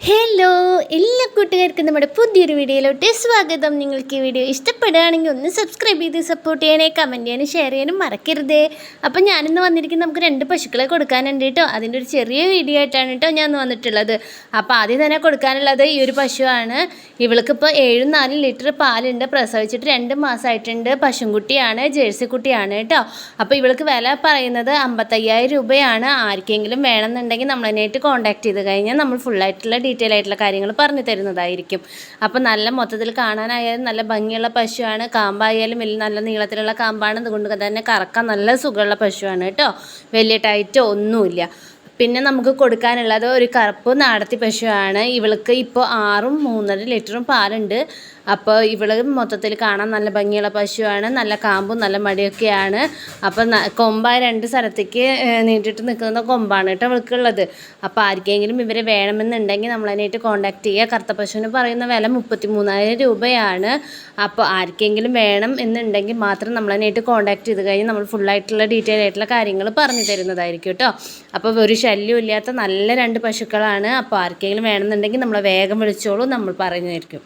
Hello എല്ലാ കൂട്ടുകാർക്കും നമ്മുടെ പുതിയൊരു വീഡിയോയിലോട്ട് സ്വാഗതം. നിങ്ങൾക്ക് ഈ വീഡിയോ ഇഷ്ടപ്പെടുകയാണെങ്കിൽ ഒന്ന് സബ്സ്ക്രൈബ് ചെയ്ത് സപ്പോർട്ട് ചെയ്യണേ, കമൻറ്റ് ചെയ്യാനും ഷെയർ ചെയ്യാനും മറക്കരുതേ. അപ്പം ഞാനിന്ന് വന്നിരിക്കുന്നത് നമുക്ക് 2 പശുക്കളെ കൊടുക്കാനുണ്ട് കേട്ടോ. അതിൻ്റെ ഒരു ചെറിയ വീഡിയോ ആയിട്ടാണ് കേട്ടോ ഞാൻ വന്നിട്ടുള്ളത്. അപ്പോൾ ആദ്യം തന്നെ കൊടുക്കാനുള്ളത് ഈ ഒരു പശുവാണ്. ഇവൾക്കിപ്പോൾ 7-4 ലിറ്റർ പാലുണ്ട്. പ്രസവിച്ചിട്ട് 2 മാസമായിട്ടുണ്ട്. പശുക്കുട്ടിയാണ്, ജേഴ്സി കുട്ടിയാണ് കേട്ടോ. അപ്പോൾ ഇവൾക്ക് വില പറയുന്നത് 55,000 രൂപയാണ്. ആർക്കെങ്കിലും വേണമെന്നുണ്ടെങ്കിൽ നമ്മളതിനായിട്ട് കോൺടാക്ട് ചെയ്ത് കഴിഞ്ഞാൽ നമ്മൾ ഫുള്ളായിട്ടുള്ള ഡീറ്റെയിൽ ആയിട്ടുള്ള കാര്യങ്ങൾ പറഞ്ഞു തരുന്നതായിരിക്കും. അപ്പോൾ നല്ല മൊത്തത്തിൽ കാണാനായാലും നല്ല ഭംഗിയുള്ള പശുവാണ്. കാമ്പായാലും വലിയ നല്ല നീളത്തിലുള്ള കാമ്പാണ്. അതുകൊണ്ട് തന്നെ കറക്കാൻ നല്ല സുഖമുള്ള പശുവാണ് കേട്ടോ. വലിയ ടൈറ്റോ ഒന്നുമില്ല. പിന്നെ നമുക്ക് കൊടുക്കാനുള്ളത് ഒരു കറുപ്പ് നാടത്തി പശുവാണ്. ഇവൾക്ക് ഇപ്പോൾ 6-3.5 ലിറ്ററും പാലുണ്ട്. അപ്പോൾ ഇവൾ മൊത്തത്തിൽ കാണാൻ നല്ല ഭംഗിയുള്ള പശുവാണ്. നല്ല കാമ്പും നല്ല മടിയൊക്കെയാണ്. അപ്പം കൊമ്പായ 2 സ്ഥലത്തേക്ക് നീട്ടിട്ട് നിൽക്കുന്ന കൊമ്പാണ് കേട്ടോ ഇവൾക്കുള്ളത്. അപ്പോൾ ആർക്കെങ്കിലും ഇവരെ വേണമെന്നുണ്ടെങ്കിൽ നമ്മളതിനായിട്ട് കോൺടാക്ട് ചെയ്യുക. കറുത്ത പശുവിന് പറയുന്ന വില 33,000 രൂപയാണ്. അപ്പോൾ ആർക്കെങ്കിലും വേണം എന്നുണ്ടെങ്കിൽ മാത്രം നമ്മളതിനായിട്ട് കോൺടാക്ട് ചെയ്ത് കഴിഞ്ഞാൽ നമ്മൾ ഫുള്ളായിട്ടുള്ള ഡീറ്റെയിൽ ആയിട്ടുള്ള കാര്യങ്ങൾ പറഞ്ഞു തരുന്നതായിരിക്കും കേട്ടോ. അപ്പോൾ ഒരു ശല്യമില്ലാത്ത നല്ല 2 പശുക്കളാണ്. അപ്പോൾ ആർക്കെങ്കിലും വേണമെന്നുണ്ടെങ്കിൽ നമ്മളെ വേഗം വിളിച്ചോളൂ, നമ്മൾ പറയുന്നതായിരിക്കും.